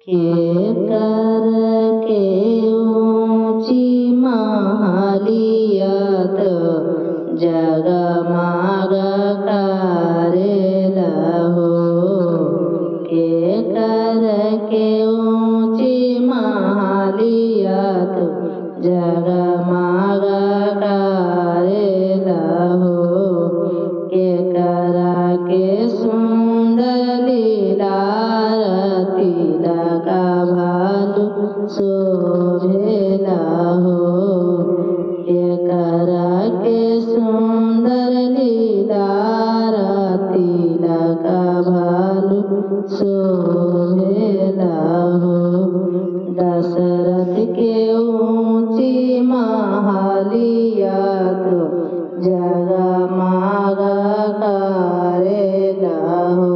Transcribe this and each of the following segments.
के कर के ऊंची मालियत जगमग करेला हो। के कर के ऊंची मालियत जगमग करेला हो। के करा के सुंदर लीला तिलक भालू शोभेला हो। के करा के सुंदर लीला तिलक भालू शोभेला हो। दशरथ के ऊंची महलियत जगमग करेला हो।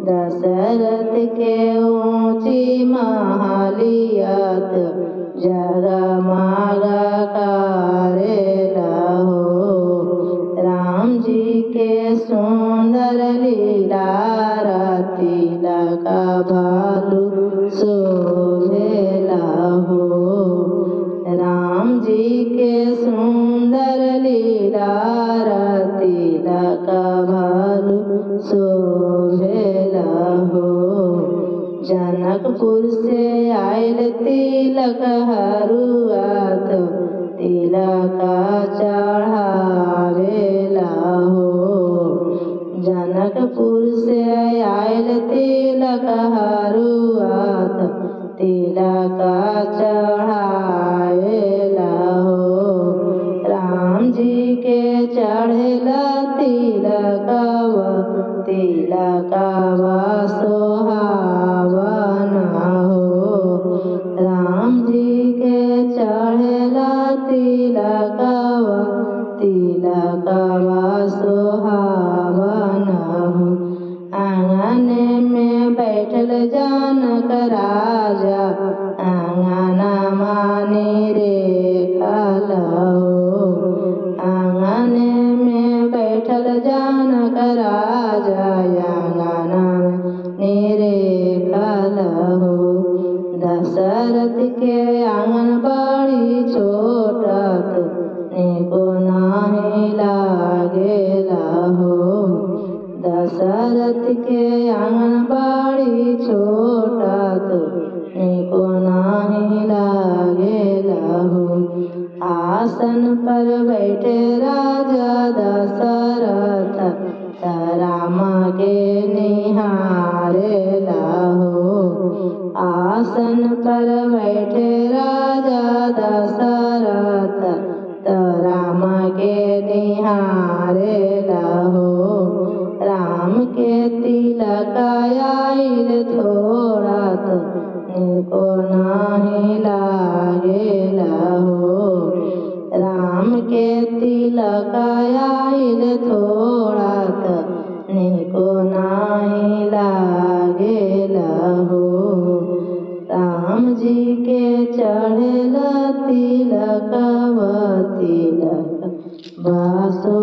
दशरथ के ऊंची महलियत जगमग करेला हो। राम जी के सुंदर लीला तिलक भालू शोभेला हो। राम जी के सुंदर लीला तिलक भालू शोभेला हो। जनकपुर से आयल तिलक हरुआत तिलक चढ़ावेला हो। जनकपुर से आयल तिलक हरुआत तिलक चढ़ावेला हो। राम जी के चढ़ेला तिलकवा तिलकवा सोहावना हो। राम जी के चढ़ेला तिलकवा तिलकवा सोहावना हो। आंगन में बैठल जनक राजा आंगनमा निरेखल हो। आंगन में बैठल जनक राजा आंगनमा निरेखल हो। दशरथ के आंगन बड़ी छोटत निको नाही लागेला हो। दशरथ के आंगन बड़ी छोटत निको नाही लागेला हो। आसन पर बैठे राजा दशरथ राम के निहारेला हो। आसन पर बैठे राजा दशरथ राम के निहारेला हो। राम के तिलक आइल थोड़ा तो निको नाही लागेला हो। राम के तिलक आइल थोड़ा तो निको नाही लागेला हो। राम जी के चढ़ेला तिलकवा तिलक बासो